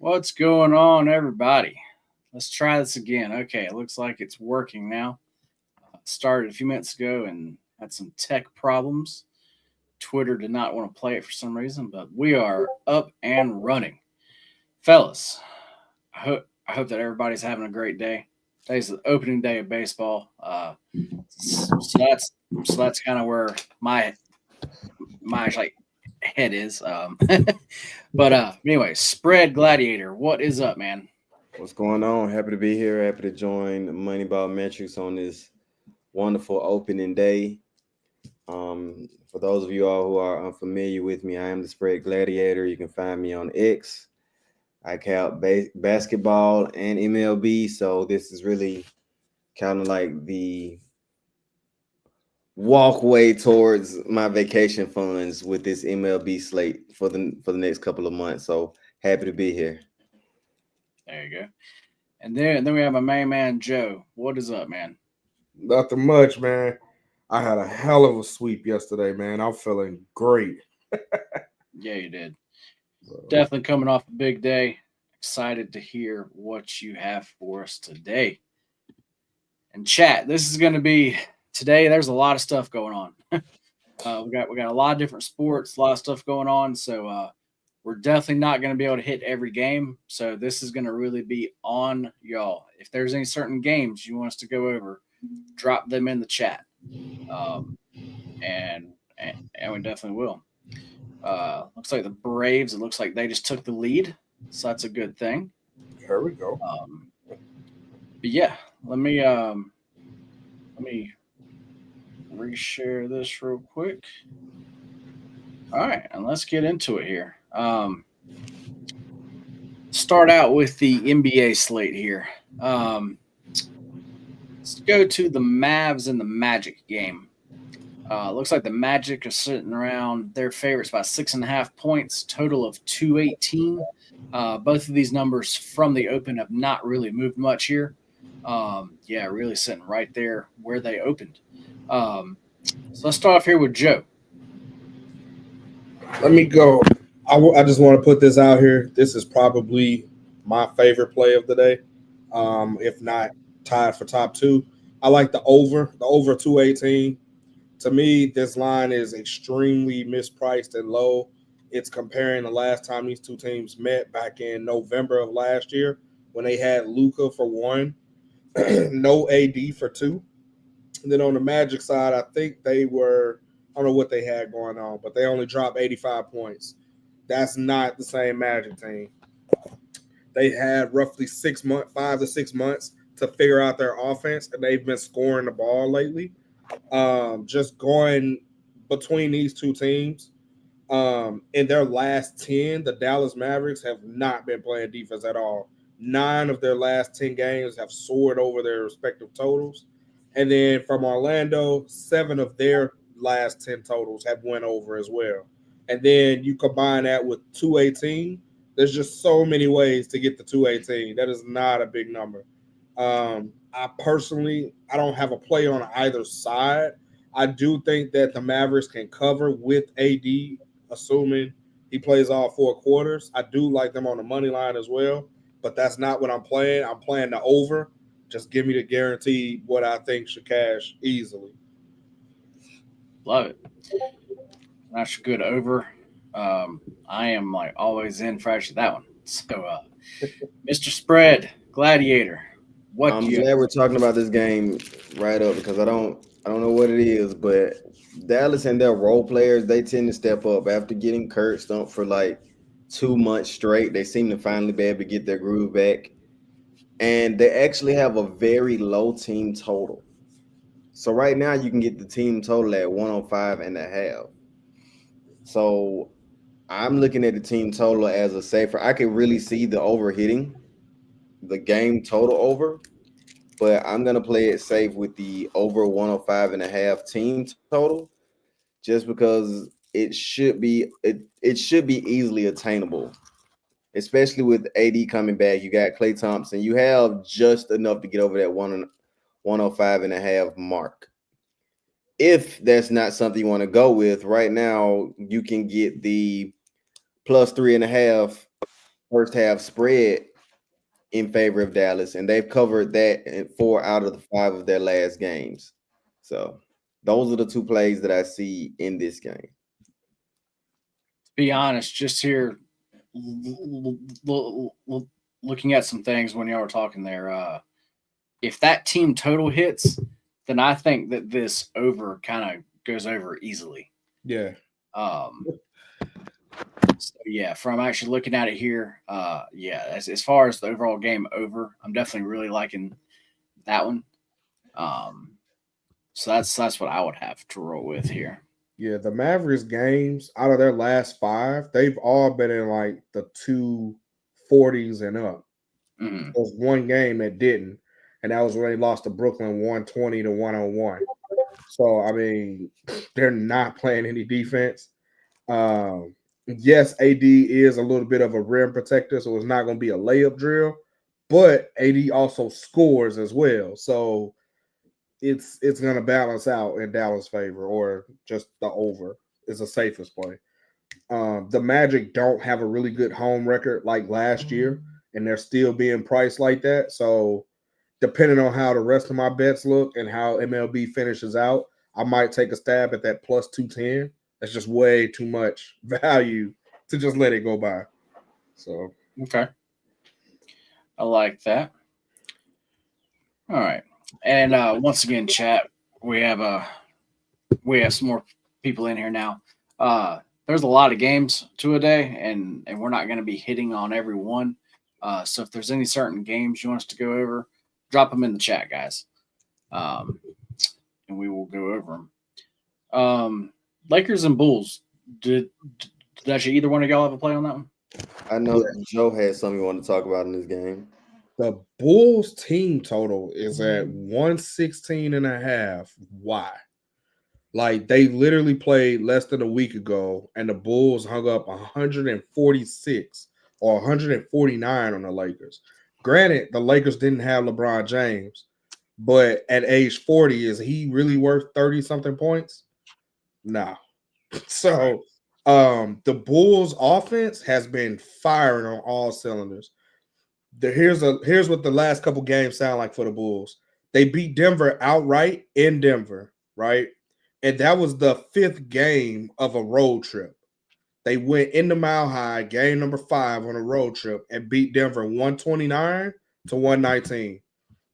What's going on, everybody? Let's try this again. Okay, it looks like it's working now. Started a few minutes ago and had some tech problems. Twitter did not want to play it for some reason, but we are up and running. Fellas, I hope that everybody's having a great day. Today's the opening day of baseball. So that's kind of where my like head is. But anyway, spread gladiator. What is up, man? What's going on? Happy to be here. Happy to join MoneyBall Metrics on this wonderful opening day. For those of you all who are unfamiliar with me, I am the Spread Gladiator. You can find me on X. I count basketball and MLB, so this is really kind of like the walkway towards my vacation funds with this MLB slate for the next couple of months. So happy to be here. There you go. And then we have my main man Joe. What is up, man? Nothing much, man. I had a hell of a sweep yesterday, man. I'm feeling great. Yeah, you did. So, Definitely coming off a big day. Excited to hear what you have for us today. And chat, this is going to be today. There's a lot of stuff going on. We got a lot of different sports, a lot of stuff going on. So we're definitely not going to be able to hit every game. So this is going to really be on y'all. If there's any certain games you want us to go over, drop them in the chat, um, and we definitely will. Looks like the Braves. It looks like they just took the lead, so that's a good thing. here we go. But yeah, let me reshare this real quick. All right, and let's get into it here. Start out with the NBA slate here. Let's go to the Mavs and the Magic game. Looks like the Magic are sitting around their favorites by 6.5 points, total of 218. Both of these numbers from the open have not really moved much here. Yeah, really sitting right there where they opened. So let's start off here with Joe. Let me go. I just want to put this out here. This is probably my favorite play of the day, if not tied for top two. I like the over 218. To me, this line is extremely mispriced and low. It's comparing the last time these two teams met back in November of last year when they had Luca for one, no AD for two. And then on the Magic side, I think I don't know what they had going on, but they only dropped 85 points. That's not the same Magic team. They had roughly 6 months, 5 to 6 months to figure out their offense, and they've been scoring the ball lately. Just going between these two teams, in their last 10, the Dallas Mavericks have not been playing defense at all. 9 of their last 10 games have soared over their respective totals. And then from Orlando, 7 of their last 10 totals have went over as well. And then you combine that with 218. There's just so many ways to get the 218. That is not a big number. I don't have a play on either side. I do think that the Mavericks can cover with AD, assuming he plays all 4 quarters. I do like them on the money line as well, but that's not what I'm playing. I'm playing the over. Just give me the guarantee what I think should cash easily. Love it. That's a good over. I am like always in for actually that one. So, Mr. Spread Gladiator, what I'm do you? glad we're talking about this game right up because I don't know what it is, but Dallas and their role players, they tend to step up after getting Kurt stumped for like 2 months straight. They seem to finally be able to get their groove back. And they actually have a very low team total. So right now you can get the team total at 105.5. So I'm looking at the team total as a safer. I can really see the over hitting the game total over, but I'm gonna play it safe with the over 105.5 team total, just because it should be easily attainable, especially with AD coming back. You got Klay Thompson. You have just enough to get over that 105.5 mark. If that's not something you want to go with right now, you can get the plus 3.5 first half spread in favor of Dallas, and they've covered that in 4 out of the 5 of their last games. So those are the 2 plays that I see in this game. To be honest, just here looking at some things when y'all were talking there, if that team total hits, then I think that this over kind of goes over easily. Yeah. So yeah, from actually looking at it here, yeah, as far as the overall game over, I'm definitely really liking that one. So that's what I would have to roll with here. Yeah, the Mavericks games out of their last 5, they've all been in like the 240s and up. Mm-hmm. There's one game that didn't, and that was when they lost to Brooklyn 120 to 101. So I mean, they're not playing any defense. Yes, AD is a little bit of a rim protector, so it's not going to be a layup drill, but AD also scores as well. So it's going to balance out in Dallas' favor, or just the over is the safest play. The Magic don't have a really good home record like last year, and they're still being priced like that. So depending on how the rest of my bets look and how MLB finishes out, I might take a stab at that plus 210. That's just way too much value to just let it go by. So Okay, I like that. All right, and once again, chat, we have some more people in here now. There's a lot of games to a day, and we're not going to be hitting on every one. So if there's any certain games you want us to go over, drop them in the chat, guys, and we will go over them. Lakers and Bulls. Did actually either one of y'all have a play on that one? I know Joe has something you want to talk about in this game. the Bulls team total is at 116 and a half. Why? Like they literally played less than a week ago, and the Bulls hung up 146 or 149 on the Lakers. Granted, the Lakers didn't have LeBron James, but at age 40, is he really worth 30 something points? No. So the Bulls offense has been firing on all cylinders. Here's what the last couple games sound like for the Bulls. They beat Denver outright in Denver, right? And that was the 5th game of a road trip. They went into Mile High, game number 5 on a road trip, and beat Denver 129 to 119.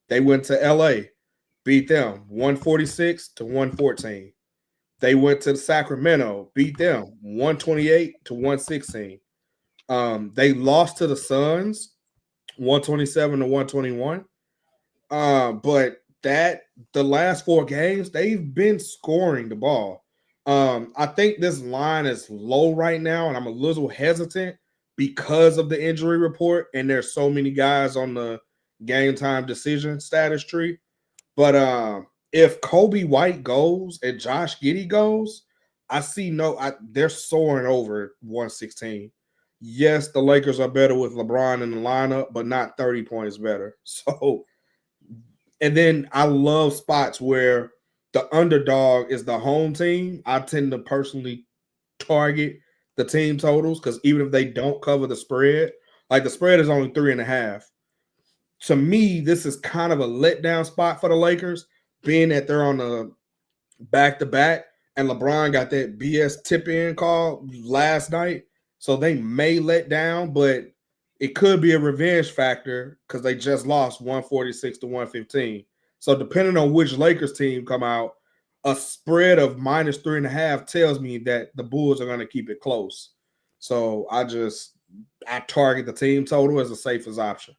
They went to LA, beat them 146 to 114. They went to Sacramento, beat them 128 to 116. They lost to the Suns 127 to 121. But the last 4 games, they've been scoring the ball. I think this line is low right now, and I'm a little hesitant because of the injury report, and there's so many guys on the game time decision status tree. But if Kobe White goes and Josh Giddey goes, they're soaring over 116. Yes, the Lakers are better with LeBron in the lineup, but not 30 points better. So, and then I love spots where the underdog is the home team. I tend to personally target the team totals because even if they don't cover the spread, like the spread is only 3.5. To me, this is kind of a letdown spot for the Lakers, being that they're on a back-to-back, and LeBron got that BS tip-in call last night. So they may let down, but it could be a revenge factor because they just lost 146 to 115. So depending on which Lakers team come out, a spread of minus 3.5 tells me that the Bulls are going to keep it close. So I target the team total as the safest option.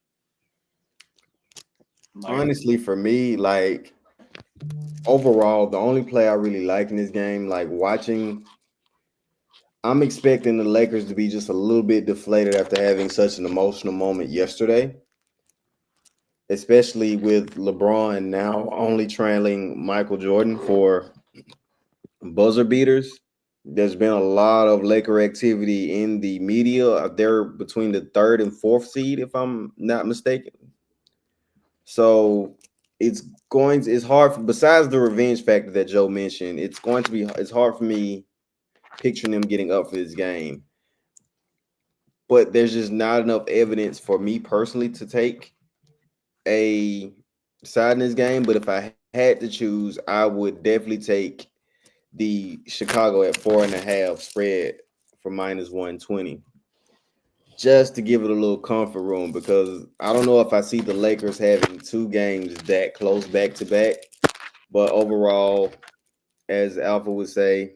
Honestly, for me, like overall, the only play I really like in this game, like watching, I'm expecting the Lakers to be just a little bit deflated after having such an emotional moment yesterday, especially with LeBron now only trailing Michael Jordan for buzzer beaters. There's been a lot of Laker activity in the media. They're between the 3rd and 4th seed, if I'm not mistaken. So it's hard, besides the revenge factor that Joe mentioned, it's hard for me picturing them getting up for this game. but there's just not enough evidence for me personally to take a side in this game. But if I had to choose, I would definitely take the Chicago at 4.5 spread for -120, just to give it a little comfort room, because I don't know if I see the Lakers having two games that close back to back. But overall, as Alpha would say,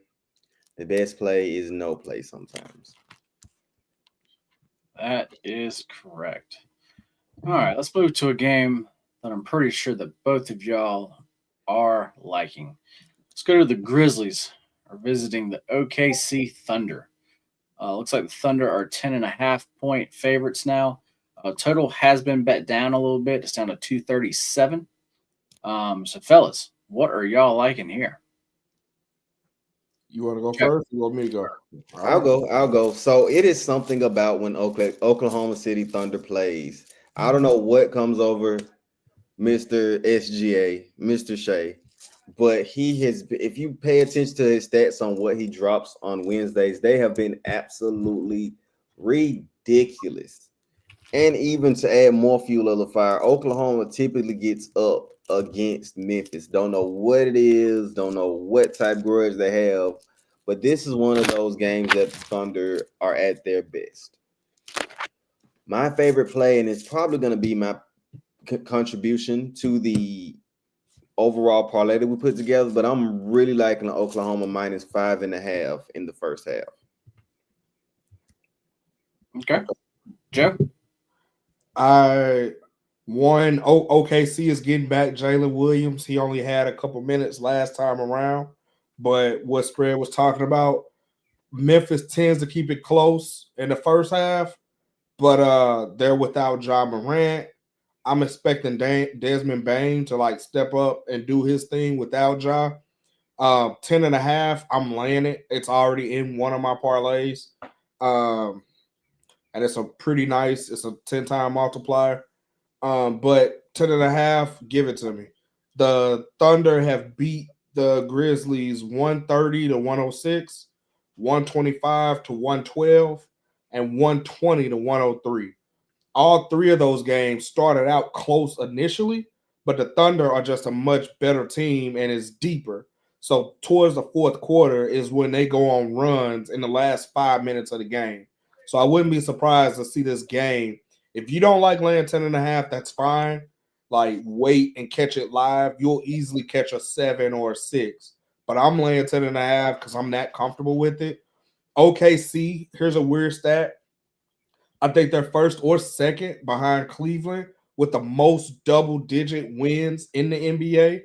the best play is no play sometimes. That is correct. All right, let's move to a game that I'm pretty sure that both of y'all are liking. Let's go to the Grizzlies are visiting the OKC Thunder. Looks like the Thunder are 10.5 point favorites now. Total has been bet down a little bit. It's down to 237. So, fellas, what are y'all liking here? You want to go first? Or you want me to go? I'll go. So it is something about when Oklahoma City Thunder plays. I don't know what comes over Mr. SGA, Mr. Shea, but he has. If you pay attention to his stats on what he drops on Wednesdays, they have been absolutely ridiculous. And even to add more fuel to the fire, Oklahoma typically gets up against Memphis. Don't know what it is, don't know what type of grudge they have, but this is one of those games that the Thunder are at their best. My favorite play, and it's probably going to be my contribution to the overall parlay that we put together, but I'm really liking the Oklahoma -5.5 in the first half. Okay. Joe? OKC is getting back Jalen Williams. He only had a couple minutes last time around, but what spread was talking about, Memphis tends to keep it close in the first half, but they're without Ja Morant. I'm expecting Desmond Bain to like step up and do his thing without Ja. 10.5, I'm laying it. It's already in one of my parlays. And it's a pretty nice, it's a 10-time multiplier. But 10.5, give it to me. The Thunder have beat the Grizzlies 130 to 106, 125 to 112, and 120 to 103. All three of those games started out close initially, but the Thunder are just a much better team and is deeper. So towards the fourth quarter is when they go on runs in the last 5 minutes of the game. So I wouldn't be surprised to see this game. If you don't like laying 10.5, that's fine. Like, wait and catch it live. You'll easily catch a 7 or a 6. But I'm laying 10.5 because I'm that comfortable with it. OKC, here's a weird stat. I think they're first or second behind Cleveland with the most double-digit wins in the NBA.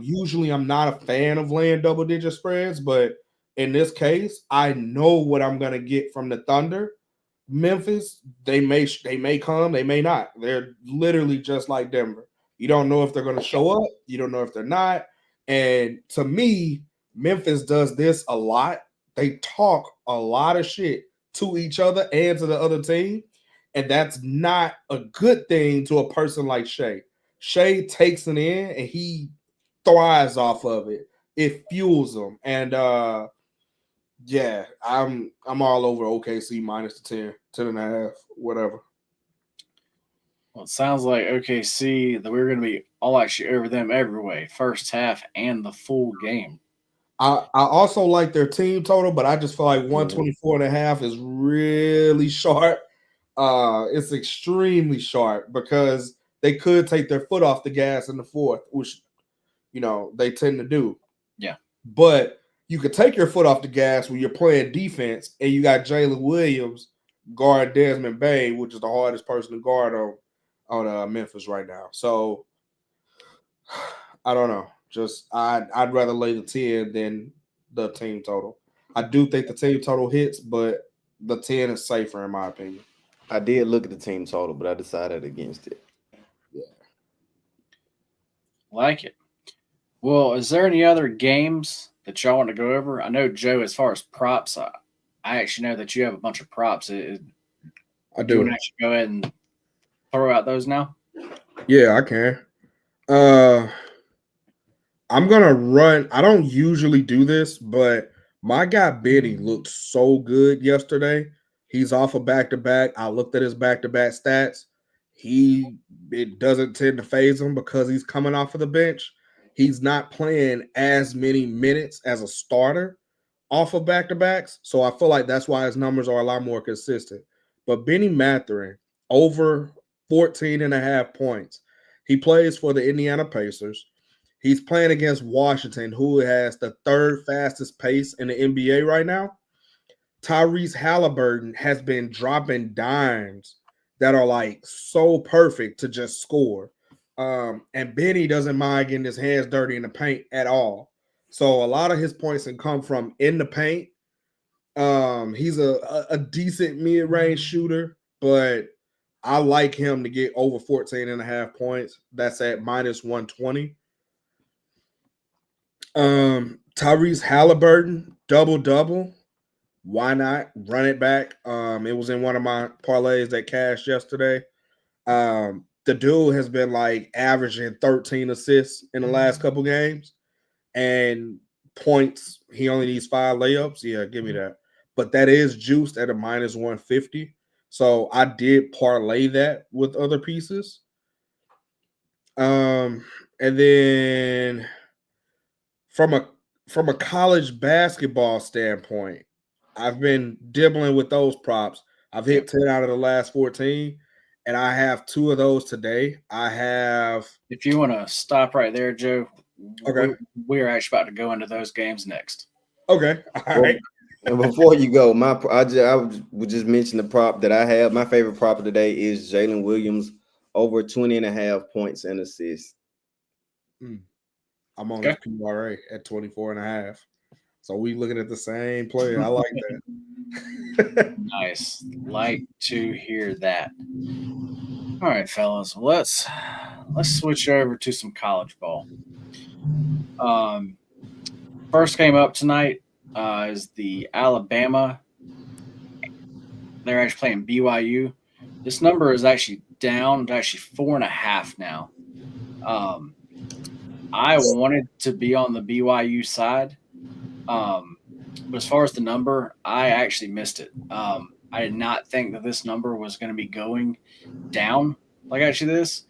Usually I'm not a fan of laying double-digit spreads, but in this case, I know what I'm going to get from the Thunder. Memphis, they may come, they may not. They're literally just like Denver. You don't know if they're going to show up. You don't know if they're not. And to me, Memphis does this a lot. They talk a lot of shit to each other and to the other team. And that's not a good thing to a person like Shea. Shea takes it in and he thrives off of it. It fuels him. And yeah, I'm all over OKC minus the 10.5, whatever. Well, it sounds like OKC that we're going to be all actually over them every way, first half and the full game. I also like their team total, but I just feel like 124.5 is really sharp. It's extremely sharp because they could take their foot off the gas in the fourth, which, they tend to do. Yeah. But you could take your foot off the gas when you're playing defense and you got Jalen Williams guard Desmond Bain, which is the hardest person to guard on Memphis right now. So I don't know. Just I'd rather lay the 10 than the team total. I do think the team total hits, but the 10 is safer in my opinion. I did look at the team total, but I decided against it. Yeah. Like it. Well, is there any other games that y'all want to go over? I know, Joe, as far as props, I actually know that you have a bunch of props. I Do you do. want to actually go ahead and throw out those now? Yeah, I can. I'm gonna run. I don't usually do this, but my guy Benny looked so good yesterday. He's off a back-to-back. I looked at his back-to-back stats. It doesn't tend to phase him because he's coming off of the bench. He's not playing as many minutes as a starter off of back-to-backs. So I feel like that's why his numbers are a lot more consistent. But Benny Mathurin, over 14 and a half points. He plays for the Indiana Pacers. He's playing against Washington, who has the third fastest pace in the NBA right now. Tyrese Halliburton has been dropping dimes that are like so perfect to just score. And Benny doesn't mind getting his hands dirty in the paint at all. So a lot of his points can come from in the paint. He's a decent mid-range shooter, but I like him to get over 14 and a half points. That's at minus 120. Tyrese Halliburton, double-double. Why not run it back? It was in one of my parlays that cashed yesterday. The dude has been like averaging 13 assists in the last couple games, and points. He only needs 5 layups. Yeah, give me that. But that is juiced at a minus 150. So I did parlay that with other pieces. And then from a college basketball standpoint, I've been dibbling with those props. I've hit 10 out of the last 14, and I have 2 of those today. I have. If you want to stop right there, Joe, Okay. we're actually about to go into those games next. Okay. All right. And before you go, I would just mention the prop that I have. My favorite prop of the day is Jalen Williams over 20 and a half points and assists. I'm on his PRA at 24 and a half. So we looking at the same player. I like that. Nice. Like to hear that. All right, fellas. Let's switch over to some college ball. First game up tonight is the Alabama. They're actually playing BYU. This number is actually down to actually 4.5 now. I wanted to be on the BYU side. But as far as the number, I actually missed it. I did not think that this number was going to be going down like actually this.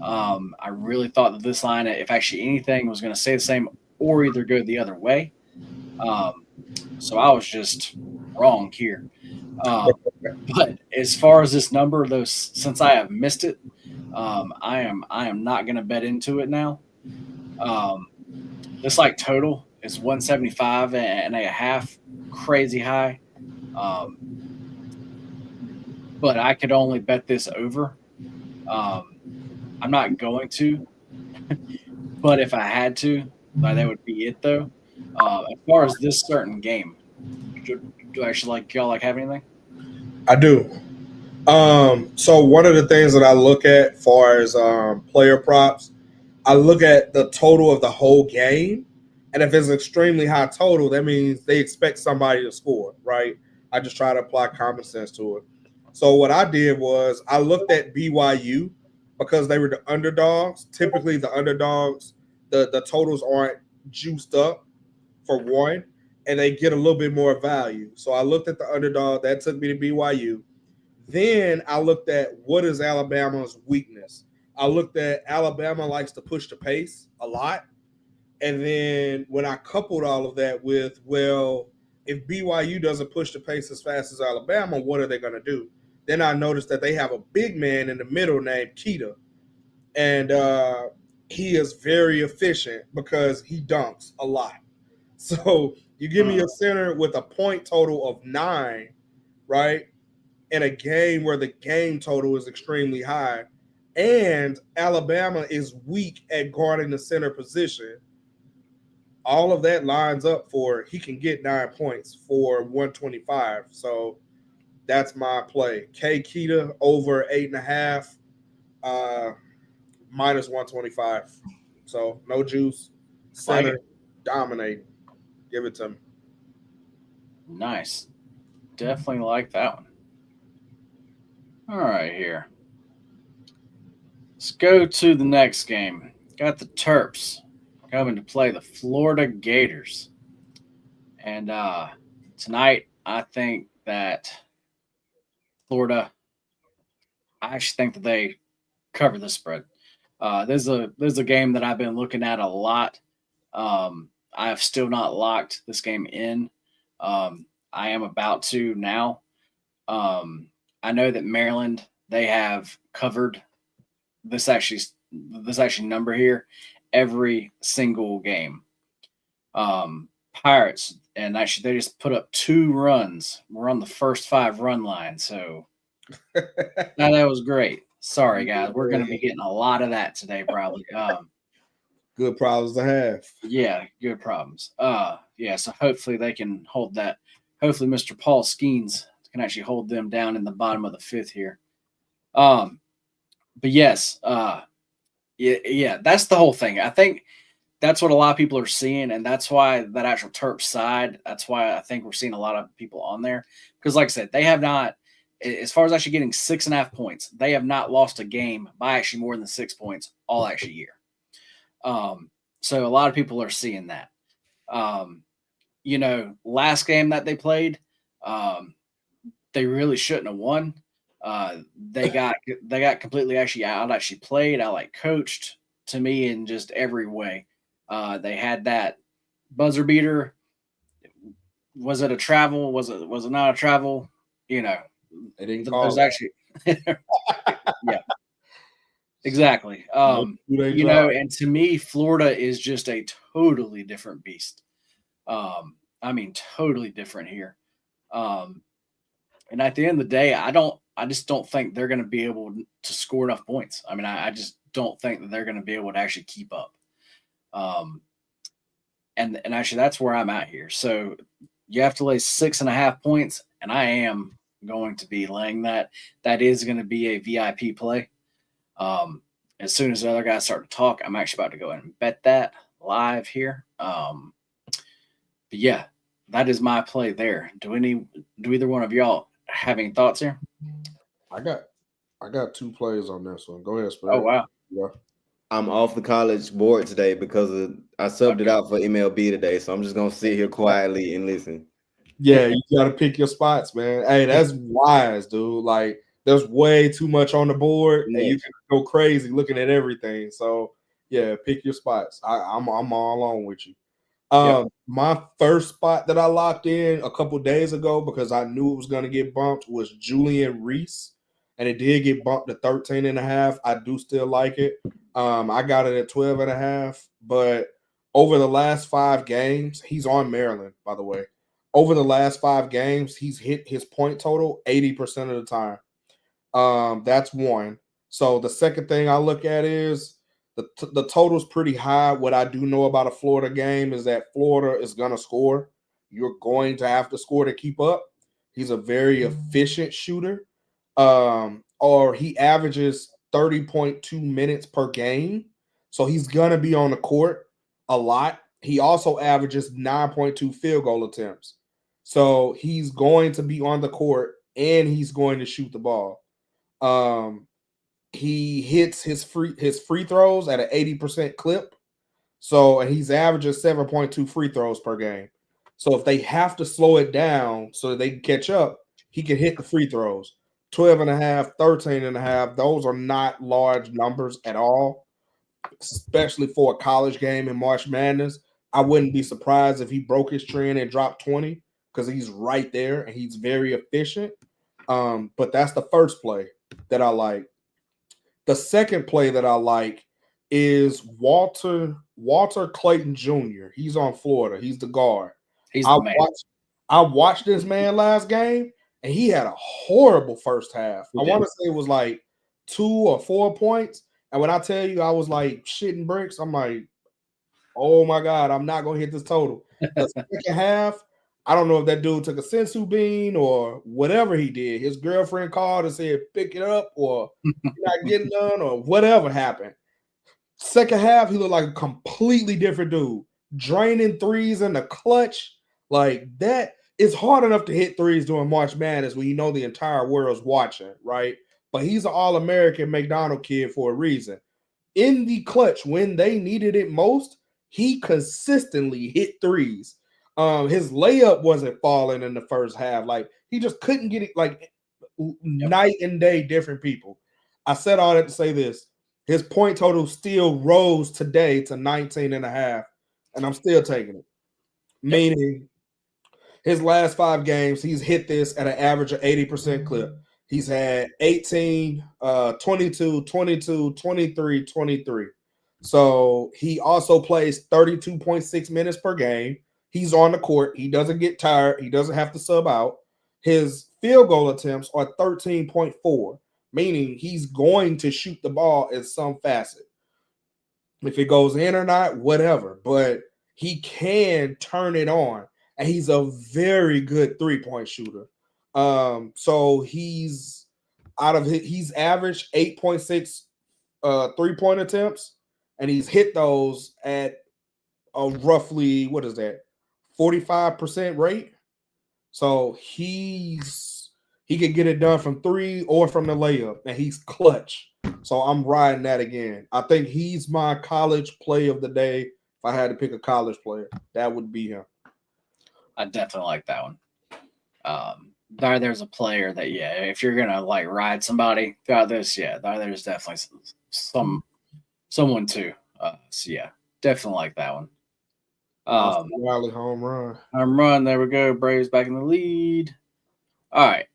I really thought that this line, if actually anything, was going to stay the same or either go the other way. So I was just wrong here. But as far as this number, though, since I have missed it, I am not going to bet into it now. This like total is 175 and a half, crazy high. But I could only bet this over. I'm not going to, but if I had to, that would be it though. As far as this certain game, do I actually y'all have anything? I do. So one of the things that I look at as far as player props, I look at the total of the whole game. And if it's an extremely high total, that means they expect somebody to score, right? I just try to apply common sense to it. So what I did was I looked at BYU because they were the underdogs. Typically the underdogs, the totals aren't juiced up for one, and they get a little bit more value. So I looked at the underdog. That took me to BYU. Then I looked at what is Alabama's weakness. I looked at Alabama likes to push the pace a lot. And then when I coupled all of that with, well, if BYU doesn't push the pace as fast as Alabama, what are they going to do? Then I noticed that they have a big man in the middle named Keita. And he is very efficient because he dunks a lot. So you give me a center with a point total of 9, right? In a game where the game total is extremely high. And Alabama is weak at guarding the center position. All of that lines up for he can get 9 points for 125. So that's my play. K Keita over 8.5, minus 125. So no juice. Center dominating. Give it to me. Nice. Definitely like that one. All right, here. Let's go to the next game. Got the Terps coming to play the Florida Gators. And tonight, I think that Florida. I actually think that they cover the spread. There's a game that I've been looking at a lot. I have still not locked this game in. I am about to now. I know that Maryland, they have covered this actually number here every single game. Pirates, and actually they just put up 2 runs. We're on the first 5 run line, so that was great. Sorry guys, we're going to be getting a lot of that today probably. Good problems to have. Yeah, good problems. Yeah, so hopefully they can hold that. Hopefully Mr. Paul Skeens can actually hold them down in the bottom of the 5th here. But yes, yeah, that's the whole thing. I think that's what a lot of people are seeing, and that's why that actual Terp side, that's why I think we're seeing a lot of people on there. Because like I said, they have not, as far as actually getting 6.5 points, they have not lost a game by actually more than 6 points all actually year. So a lot of people are seeing that. Last game that they played, they really shouldn't have won. They got completely actually played, coached to me in just every way. They had that buzzer beater. Was it a travel? Was it not a travel? They didn't call there's actually yeah. Exactly. And to me, Florida is just a totally different beast. I mean, totally different here. And at the end of the day, I just don't think they're going to be able to score enough points. I mean, I just don't think that they're going to be able to actually keep up. And actually that's where I'm at here. So you have to lay 6.5 points, and I am going to be laying that. That is going to be a VIP play. As soon as the other guys start to talk, I'm actually about to go ahead and bet that live here. But yeah, that is my play there. Do either one of y'all have any thoughts here? I got 2 plays on this one. Go ahead, Spirit. Oh wow. Yeah. I'm off the college board today because I subbed it out for MLB today, so I'm just gonna sit here quietly and listen. Yeah, you gotta pick your spots, man. Hey, that's wise, dude. Like, there's way too much on the board, and you can go crazy looking at everything. So, yeah, pick your spots. I'm all along with you. My first spot that I locked in a couple days ago because I knew it was going to get bumped was Julian Reese, and it did get bumped to 13.5. I do still like it. I got it at 12.5, but over the last 5 games, he's on Maryland, by the way. Over the last 5 games, he's hit his point total 80% of the time. That's one. So the second thing I look at is the total's pretty high. What I do know about a Florida game is that Florida is going to score. You're going to have to score to keep up. He's a very efficient shooter. Or he averages 30.2 minutes per game. So he's going to be on the court a lot. He also averages 9.2 field goal attempts. So he's going to be on the court and he's going to shoot the ball. He hits his free throws at an 80% clip. So, and he's averages 7.2 free throws per game. So if they have to slow it down so that they can catch up, he can hit the free throws. 12.5, 13.5. Those are not large numbers at all, especially for a college game in March Madness. I wouldn't be surprised if he broke his trend and dropped 20 because he's right there and he's very efficient. But that's the first play that I like. The second play that I like is Walter Clayton Jr. He's on Florida. He's the guard. I watched this man last game, and he had a horrible first half. I want to say it was like 2 or 4 points. And when I tell you I was like shitting bricks, I'm like, oh my God, I'm not going to hit this total. The second half, I don't know if that dude took a sensu bean or whatever he did. His girlfriend called and said, pick it up, or you're not getting none, or whatever happened. Second half, he looked like a completely different dude. Draining threes in the clutch. Like that, it's hard enough to hit threes during March Madness when you know the entire world's watching, right? But he's an All-American McDonald kid for a reason. In the clutch, when they needed it most, he consistently hit threes. His layup wasn't falling in the first half. Like, he just couldn't get it. Like, night and day different people. I said all that to say this. His point total still rose today to 19 and a half, and I'm still taking it. Meaning his last 5 games, he's hit this at an average of 80% clip. He's had 18, 22, 22, 23, 23. So he also plays 32.6 minutes per game. He's on the court. He doesn't get tired. He doesn't have to sub out. His field goal attempts are 13.4, meaning he's going to shoot the ball in some facet. If it goes in or not, whatever. But he can turn it on. And he's a very good 3-point shooter. So he's averaged 8.6 3-point attempts, and he's hit those at a roughly, what is that, 45% rate. So he can get it done from 3 or from the layup, and he's clutch. So I'm riding that again. I think he's my college play of the day. If I had to pick a college player, that would be him. I definitely like that one. There's a player that, if you're gonna like ride somebody throughout this, there's definitely someone too. So definitely like that one. Riley home run. There we go. Braves back in the lead. All right.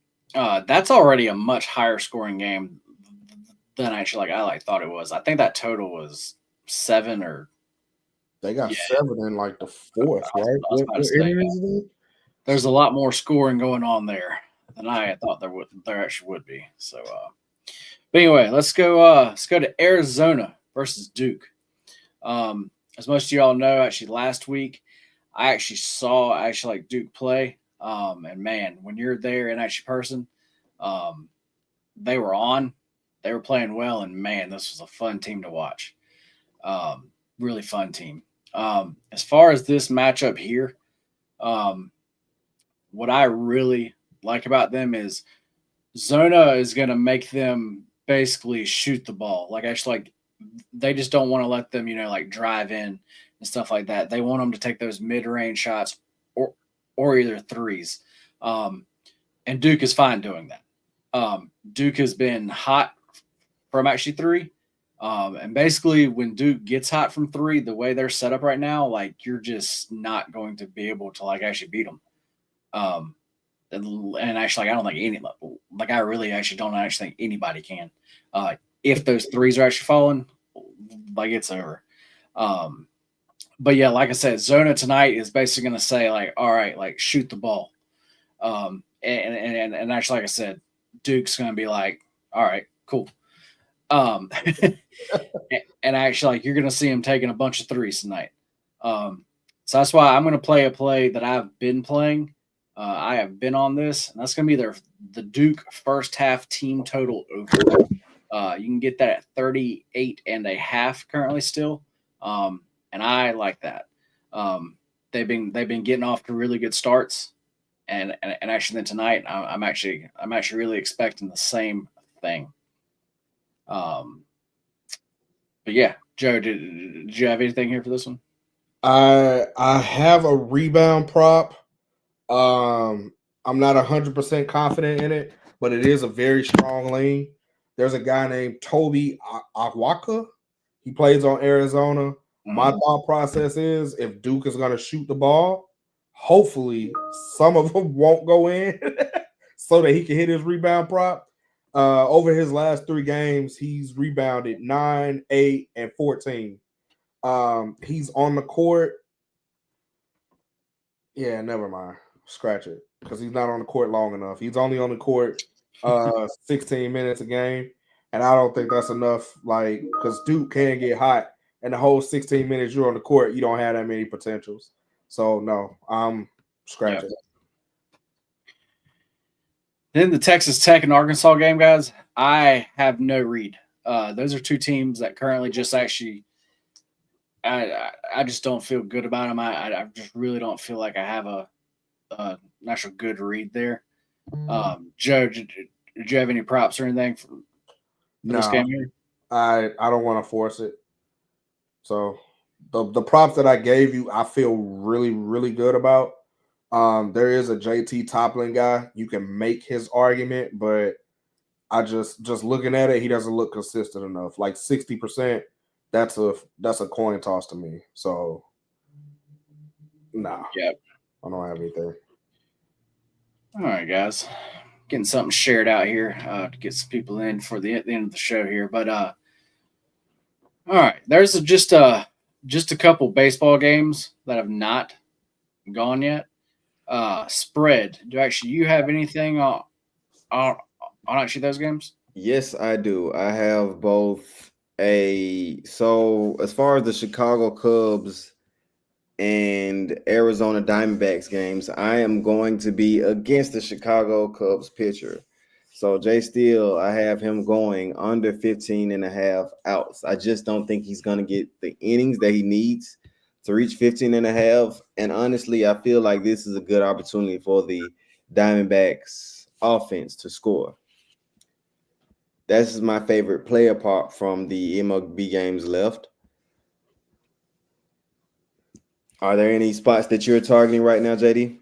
That's already a much higher scoring game than I thought it was. I think that total was 7 or. They got 7 in like the 4th, right? There's a lot more scoring going on there than I thought there actually would be. So, but anyway, let's go to Arizona versus Duke. As most of y'all know, actually last week I actually saw Duke play. And man, when you're there in actually person, they were playing well, and man, this was a fun team to watch. Really fun team. As far as this matchup here, what I really like about them is Zona is going to make them basically shoot the ball. They just don't want to let them, drive in and stuff like that. They want them to take those mid-range shots or either threes. And Duke is fine doing that. Duke has been hot from actually 3. And basically when Duke gets hot from 3, the way they're set up right now, you're just not going to be able to actually beat them. And actually, I don't think I really actually don't actually think anybody can. If those threes are actually falling, it's over. But like I said, Zona tonight is basically going to say all right, shoot the ball. And actually, like I said, Duke's going to be like, all right, cool. And actually, you're going to see him taking a bunch of threes tonight. So that's why I'm going to play a play that I've been playing. I have been on this, and that's going to be the Duke first half team total over. You can get that at 38.5 currently still. And I like that. They've been getting off to really good starts, and actually then tonight I'm actually really expecting the same thing. But Joe, did you have anything here for this one? I have a rebound prop. I'm not 100% confident in it, but it is a very strong lean. There's a guy named Toby Awaka. He plays on Arizona. Mm-hmm. My thought process is if Duke is going to shoot the ball, hopefully some of them won't go in so that he can hit his rebound prop. Over his last 3 games, he's rebounded 9, 8, and 14. He's on the court. Yeah, never mind. Scratch it because he's not on the court long enough. He's only on the court 16 minutes a game, and I don't think that's enough. Because Duke can get hot, and the whole 16 minutes you're on the court, you don't have that many potentials. So no, I'm scratching it. Then the Texas Tech and Arkansas game, guys. I have no read. Those are 2 teams that currently just actually. I just don't feel good about them. I just really don't feel like I have a actual good read there. Joe, did you have any props or anything for this game here? I don't want to force it. So the props that I gave you, I feel really, really good about. There is a JT Toppling guy. You can make his argument, but I just looking at it, he doesn't look consistent enough. Like 60%, that's a coin toss to me. So nah, Yep. I don't have anything. All right, guys. Getting something shared out here to get some people in for the end of the show here. But all right, there's just a couple baseball games that have not gone yet. Spread. Do actually you have anything on actually those games? Yes, I do. I have both so as far as the Chicago Cubs and Arizona Diamondbacks games, I am going to be against the Chicago Cubs pitcher. So Jay Steele, I have him going under 15 and a half outs. I just don't think he's going to get the innings that he needs to reach 15 and a half. And honestly, I feel like this is a good opportunity for the Diamondbacks offense to score. That's my favorite play apart from the MLB games left. Are there any spots that you're targeting right now, JD?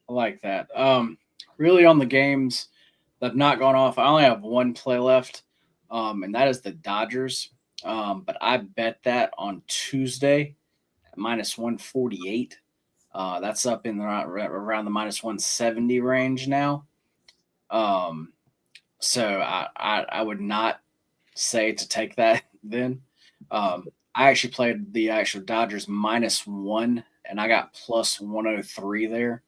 I like that. Really on the games that have not gone off, I only have one play left, and that is the Dodgers. But I bet that on Tuesday at minus 148. That's up in around the minus 170 range now. So I would not say to take that then. I actually played the actual Dodgers -1, and I got plus 103 there.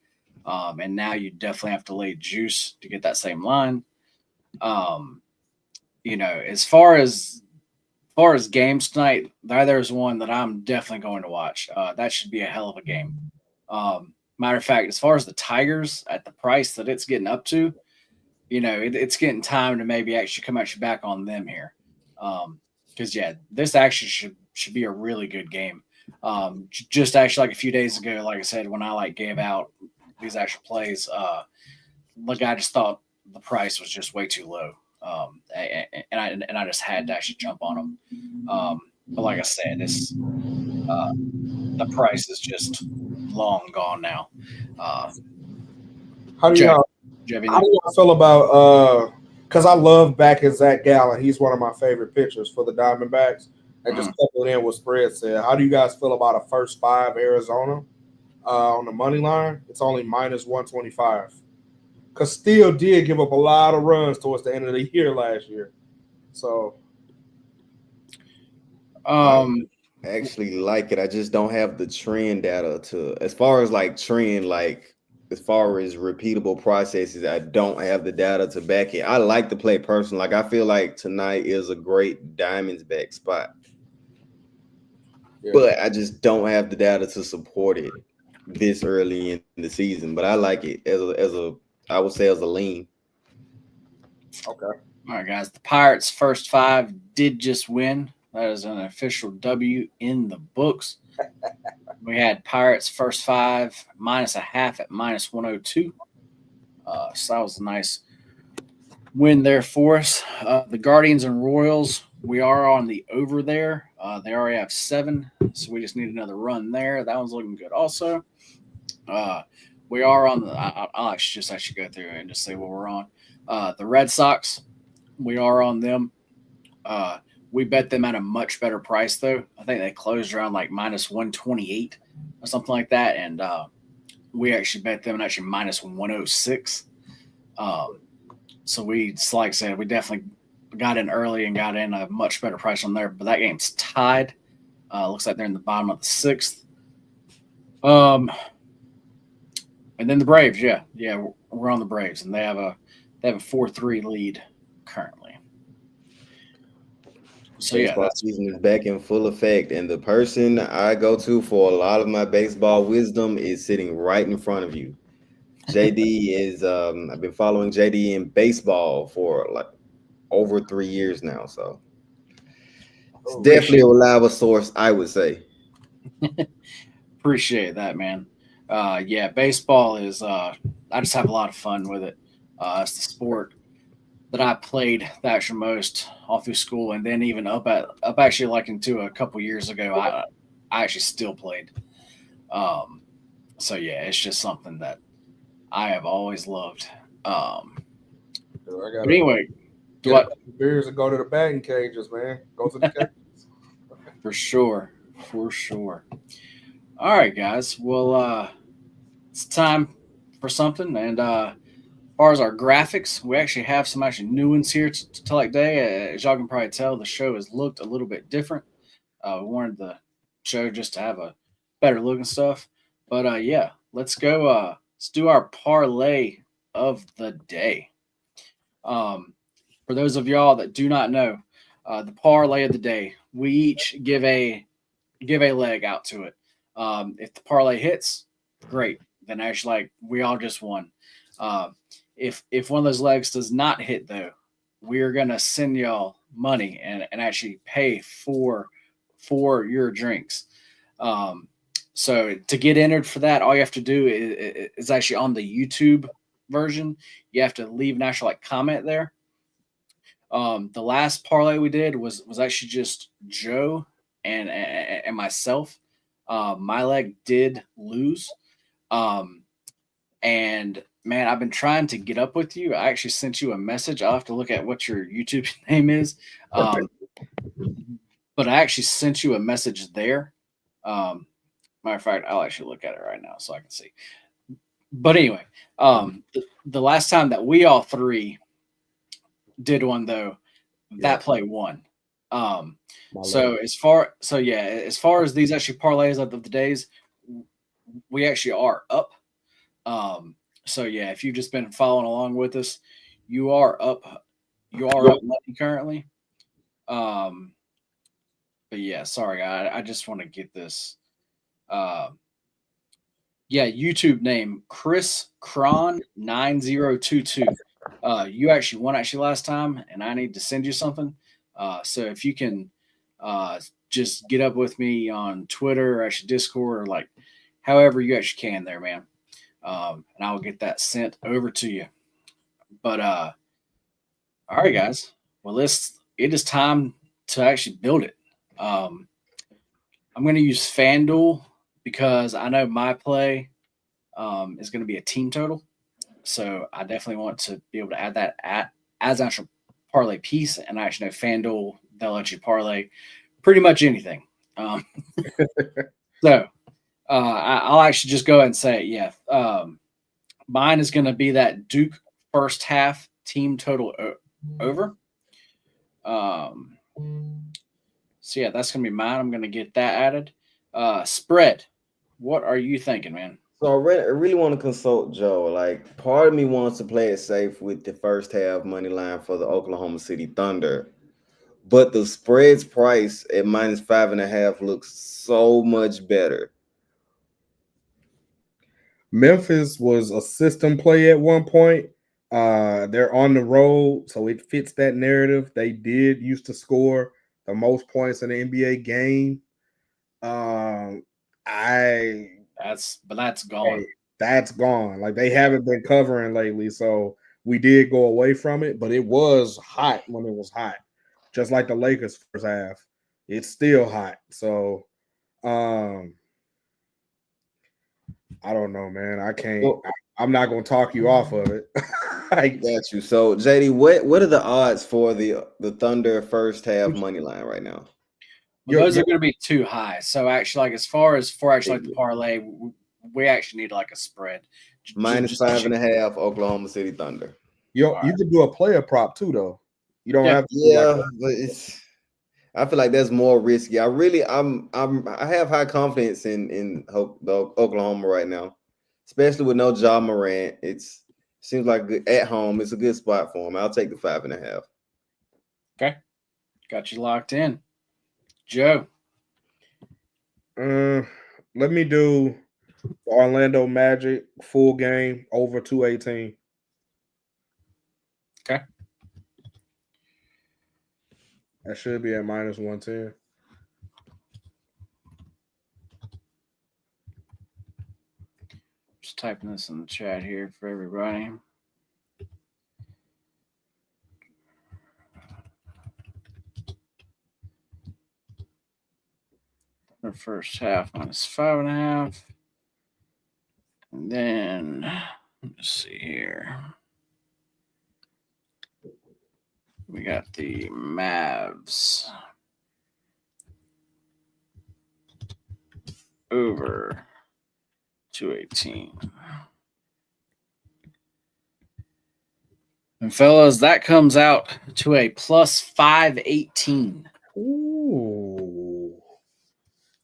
And now you definitely have to lay juice to get that same line. As far as games tonight, there's one that I'm definitely going to watch. That should be a hell of a game. Matter of fact, as far as the Tigers at the price that it's getting up to, it's getting time to maybe actually come actually back on them here. Because this actually should be a really good game. Just actually like a few days ago, like I said, when I gave out these actual plays, I just thought the price was just way too low. And I just had to actually jump on them. But like I said, the price is just long gone now. How do you Jack, how, do you have how anything? do you feel about because I love backing Zach Gallen. He's one of my favorite pitchers for the Diamondbacks. And just coupled in what Spread said. How do you guys feel about a first five Arizona on the money line? It's only minus 125. Because Steele did give up a lot of runs towards the end of the year last year. So I actually like it. I just don't have the trend data as far as as far as repeatable processes, I don't have the data to back it. I like to play personal. I feel like tonight is a great Diamonds back spot. Yeah. But I just don't have the data to support it this early in the season. But I like it I would say as a lean. Okay. All right, guys. The Pirates' first five did just win. That is an official W in the books. We had Pirates' first five minus a half at minus 102. So that was a nice win there for us. The Guardians and Royals, we are on the over there. They already have 7, so we just need another run there. That one's looking good also. We are on the – I'll actually go through and just say what we're on. The Red Sox, we are on them. We bet them at a much better price, though. I think they closed around minus 128 or something like that, and we actually bet them at actually minus 106. So like I said, we definitely got in early and got in a much better price on there. But that game's tied. Looks like they're in the bottom of the 6th. And then the Braves, yeah, we're on the Braves, and they have a 4-3 lead currently. So baseball season is back in full effect, and the person I go to for a lot of my baseball wisdom is sitting right in front of you. JD is I've been following JD in baseball for over 3 years now, so it's definitely a reliable source, I would say. Appreciate that, man. Baseball is I just have a lot of fun with it. It's the sport that I played the actual most all through school, and then even up actually into a couple years ago, I actually still played. So yeah, it's just something that I have always loved. Dude, I But gotta anyway, get a what couple beers and go to the batting cages, man. Go to the cages. for sure, for sure. All right, guys. Well, it's time for something, and as far as our graphics, we actually have some actually new ones here to tell like day. As y'all can probably tell, the show has looked a little bit different. We wanted the show just to have a better look and stuff. But yeah, let's go. Let's do our parlay of the day. Um, for those of y'all that do not know, the parlay of the day, we each give a leg out to it. If the parlay hits, great. Then actually, like we all just won. Um, if one of those legs does not hit though, we are gonna send y'all money and actually pay for your drinks. Um, so to get entered for that, all you have to do is actually on the YouTube version. You have to leave an actual like comment there. The last parlay we did was actually just Joe and myself. My leg did lose. Um, and man, I've been trying to get up with you. I actually sent you a message. I'll have to look at what your YouTube name is. Um, but I actually sent you a message there. Matter of fact, I'll actually look at it right now so I can see. But anyway, the last time that we all three did one though, Yeah. that play won. Um, My so leg. as far as these actually parlays of the days, we actually are up. So yeah, if you've just been following along with us, you are up. You are up money currently. Um, but yeah, sorry, I just want to get this. Uh, yeah, YouTube name Chris Cron 9022. You actually won actually last time, and I need to send you something. So if you can just get up with me on Twitter or actually Discord or like however you actually can there, man. And I will get that sent over to you. But all right, guys. Well, it is time to actually build it. Um, I'm going to use FanDuel because I know my play is going to be a team total. So I definitely want to be able to add that as an actual parlay piece. And I actually know FanDuel, they'll let you parlay pretty much anything. Um, so I'll actually just go ahead and say it. Yeah. Mine is going to be that Duke first half team total over. Um, so yeah, that's going to be mine. I'm going to get that added. Spread. What are you thinking, man? So I really want to consult Joe. Like, part of me wants to play it safe with the first half money line for the Oklahoma City Thunder, but the spread's price at -5.5 looks so much better. Memphis was a system play at one point. They're on the road, so it fits that narrative. They did used to score the most points in an NBA game. Um, I That's Hey, gone. that's gone. Like they haven't been covering lately, so we did go away from it, but it was hot when it was hot. Just like the Lakers first half. It's still hot. So um I don't know, man. I can't So I'm not gonna talk you off of it. Like, got you. So JD, what are the odds for the Thunder first half money line right now? Well, you're, those you're are going to be too high. So actually, like as far as for actually like the parlay, we actually need like a spread. Minus Just five and a half Oklahoma City Thunder. you all you right. can do a player prop too, though. You don't Yeah, have to do like Yeah, but I feel like that's more risky. I have high confidence in the Oklahoma right now, especially with no Ja Morant. Seems like at home. It's a good spot for him. I'll take the 5.5. okay, got you locked in, Joe. let me do Orlando Magic full game over 218. Okay, That should be at -110. just typing this in the chat here for everybody. The first half -5.5. Then let's see here. We got the Mavs over 218. And fellas, that comes out to a plus 518. Ooh.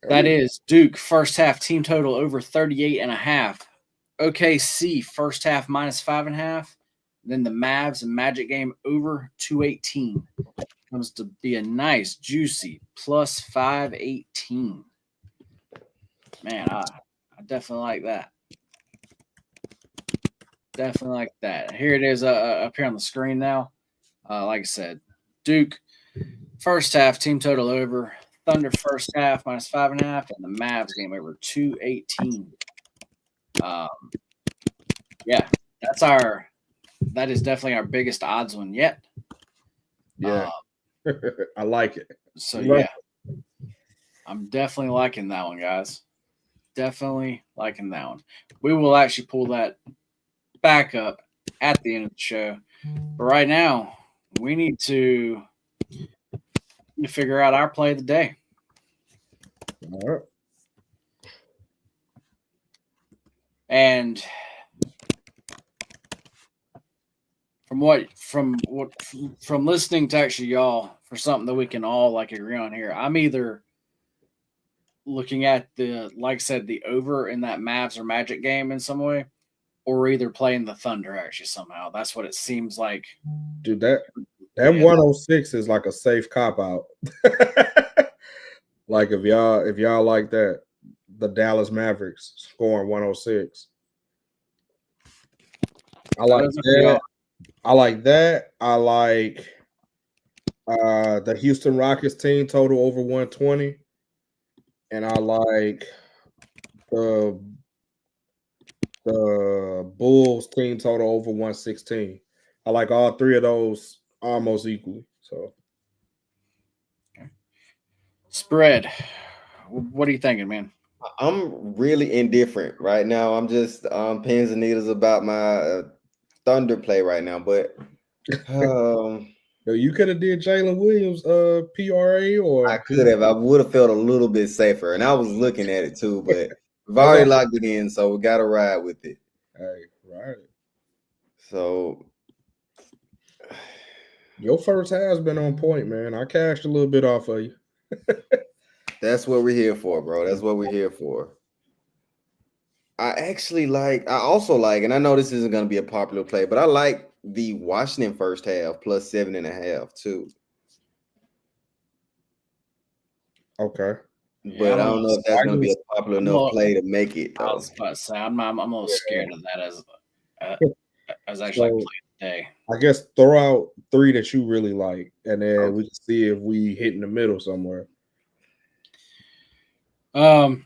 That is Duke first half team total over 38.5. OKC first half minus 5.5. Then the Mavs and Magic game over 218. Comes to be a nice, juicy plus 518. Man, I definitely like that. Definitely like that. Here it is up here on the screen now. Like I said, Duke first half team total over. Thunder first half minus 5.5, and the Mavs game over 218. Yeah, that is definitely our biggest odds one yet. Yeah, I like it. So yeah, I'm definitely liking that one, guys. Definitely liking that one. We will actually pull that back up at the end of the show. But right now, we need to figure out our play of the day. All right. And from listening to actually y'all for something that we can all like agree on here, I'm either looking at like I said, the over in that Mavs or Magic game in some way, or either playing the Thunder actually somehow. That's what it seems like. Dude, that 106 is like a safe cop out. Like if y'all like that, the Dallas Mavericks scoring 106. I like that. I like that. I like the Houston Rockets team total over 120. And I like the Bulls team total over 116. I like all three of those almost equally. So spread. What are you thinking, man? I'm really indifferent right now. I'm just pins and needles about my Thunder play right now. But you could have did Jalen Williams PRA, or I could have. I would have felt a little bit safer, and I was looking at it too. But we've already locked it in, so we got to ride with it. Hey, right. So your first half's been on point, man. I cashed a little bit off of you. That's what we're here for, bro. That's what we're here for. I also like, and I know this isn't going to be a popular play, but I like the Washington first half plus 7.5 too. Okay. But I don't know if that's going to be a popular enough play to make it. I was about to say, I'm a little scared of that as actually like play today. I guess throw out three that you really like, and then we can see if we hit in the middle somewhere. Well,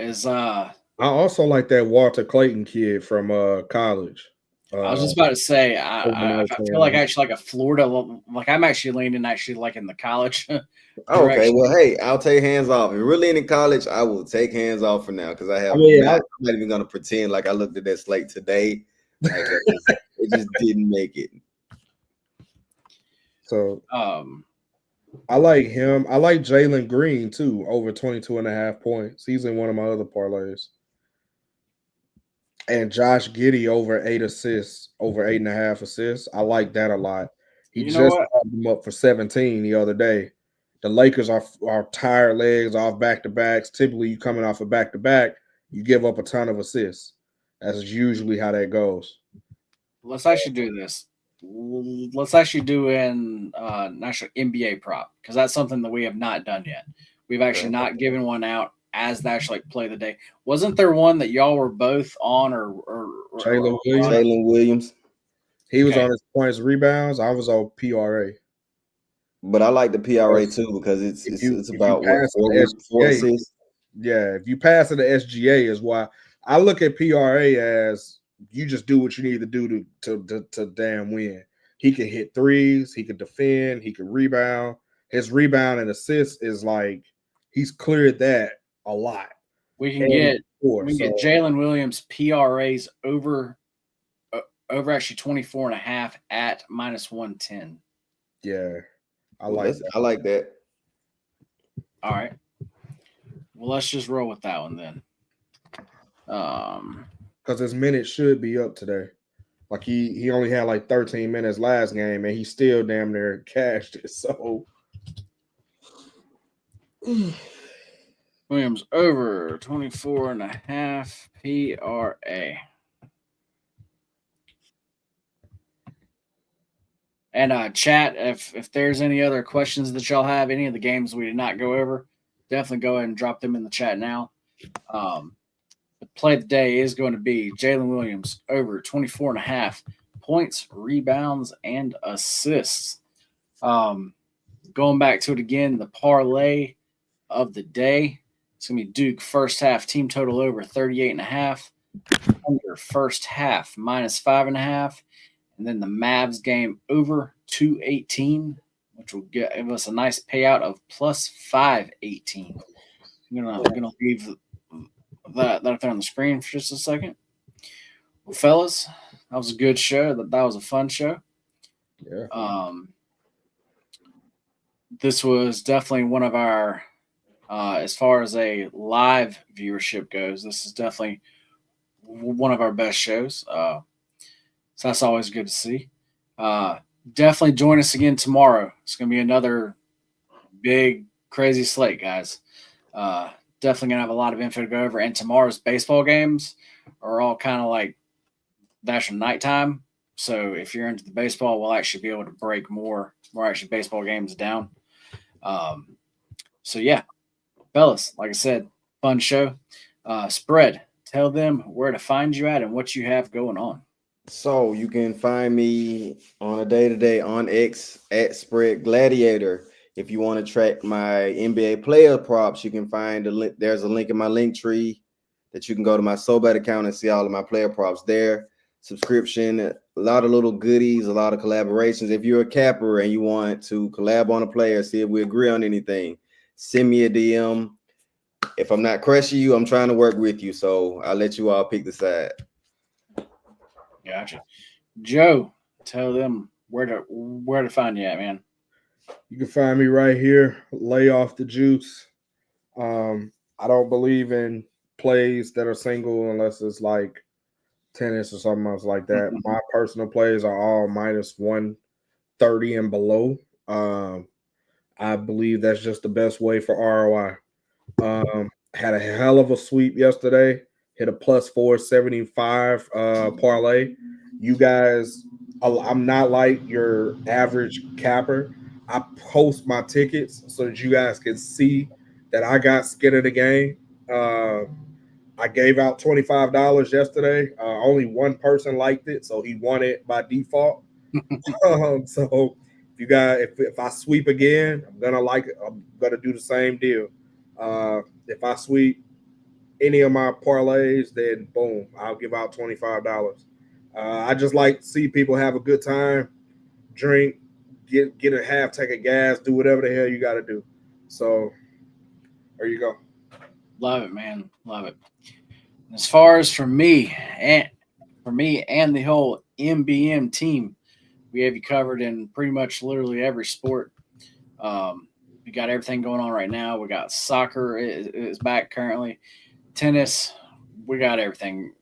I also like that Walter Clayton kid from college. I was just about to say, I feel like actually like a Florida, like I'm actually leaning like in the college. Okay, well, hey, I'll take hands off. If we're leaning college, I will take hands off for now because I'm not even gonna pretend like I looked at that slate today. Like it just didn't make it. So I like him. I like Jalen Green too, over 22.5 points. He's in one of my other parlays. And Josh Giddey over 8 assists, over 8.5 assists. I like that a lot. He just popped him up for 17 the other day. The Lakers are tired legs off back-to-backs. Typically, you coming off a back-to-back, you give up a ton of assists. That's usually how that goes. Let's actually do this. Let's actually do an national NBA prop because that's something that we have not done yet. We've actually not given one out as the actual play of the day. Wasn't there one that y'all were both on or Jalen Williams? He was on his points, rebounds. I was on PRA. But I like the PRA too because it's about what 4 assists. Yeah, if you pass it to SGA is why I look at PRA as you just do what you need to do to damn win. He can hit threes, he can defend, he can rebound. His rebound and assist is like he's cleared that a lot. We can get 24. We get Jalen Williams PRAs over actually 24.5 at -110. Yeah, I Well, like that. I like that. All right. Well, let's just roll with that one then. Because his minutes should be up today. Like he only had like 13 minutes last game, and he still damn near cashed it. So Williams over 24.5 PRA. And chat, if there's any other questions that y'all have, any of the games we did not go over, definitely go ahead and drop them in the chat now. The play of the day is going to be Jalen Williams over 24.5 points, rebounds, and assists. Going back to it again, the parlay of the day. It's going to be Duke first half team total over 38.5, under first half -5.5, and then the Mavs game over 218, which will give us a nice payout of +518. I'm gonna leave that up there on the screen for just a second. Well, fellas, that was a good show. That was a fun show. yeah. This was definitely one of our, as far as a live viewership goes, this is definitely one of our best shows. So that's always good to see. Definitely join us again tomorrow. It's going to be another big, crazy slate, guys. Definitely going to have a lot of info to go over. And tomorrow's baseball games are all kind of like that's your nighttime. So if you're into the baseball, we'll actually be able to break more actually baseball games down. So yeah, fellas, like I said, fun show. Spread, tell them where to find you at and what you have going on. So you can find me on a day-to-day on X at Spread Gladiator. If you want to track my NBA player props, you can find the link. There's a link in my link tree that you can go to my SoBet account and see all of my player props there. Subscription, a lot of little goodies, a lot of collaborations. If you're a capper and you want to collab on a player, see if we agree on anything, send me a DM. If I'm not crushing you, I'm trying to work with you. So I'll let you all pick the side. Gotcha. Joe, tell them where to find you at, man. You can find me right here. Lay off the juice. I don't believe in plays that are single unless it's like tennis or something else like that. My personal plays are all -130 and below. I believe that's just the best way for ROI. Had a hell of a sweep yesterday. Hit a +475 parlay. You guys, I'm not like your average capper. I post my tickets so that you guys can see that I got skin in the game. I gave out $25 yesterday. Only one person liked it, so he won it by default. So if I sweep again, I'm gonna do the same deal. If I sweep any of my parlays, then boom, I'll give out $25. I just like to see people have a good time, drink, get a half tank of gas, do whatever the hell you got to do. So there you go. Love it, man. Love it. As far as for me and the whole MBM team, we have you covered in pretty much literally every sport. We got everything going on right now. We got soccer is back currently. Tennis, we got everything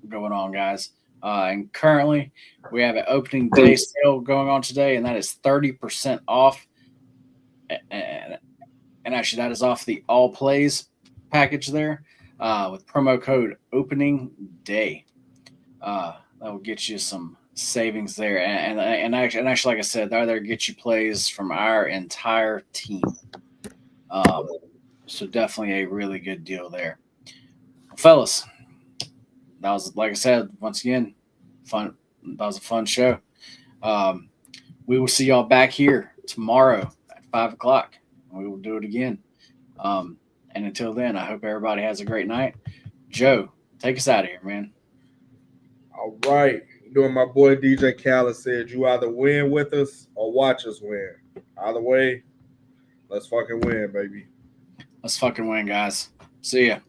going on, guys. And currently, we have an opening day sale going on today, and that is 30% off. And actually, that is off the all plays package there with promo code opening day. That will get you some savings there, and actually, like I said, that'll get you plays from our entire team. So definitely a really good deal there. Fellas, that was, like I said, once again, fun. That was a fun show. We will see y'all back here tomorrow at 5 o'clock. We will do it again. And until then, I hope everybody has a great night. Joe, take us out of here, man. All right. Doing my boy DJ Khaled said, you either win with us or watch us win. Either way, let's fucking win, baby. Let's fucking win, guys. See ya.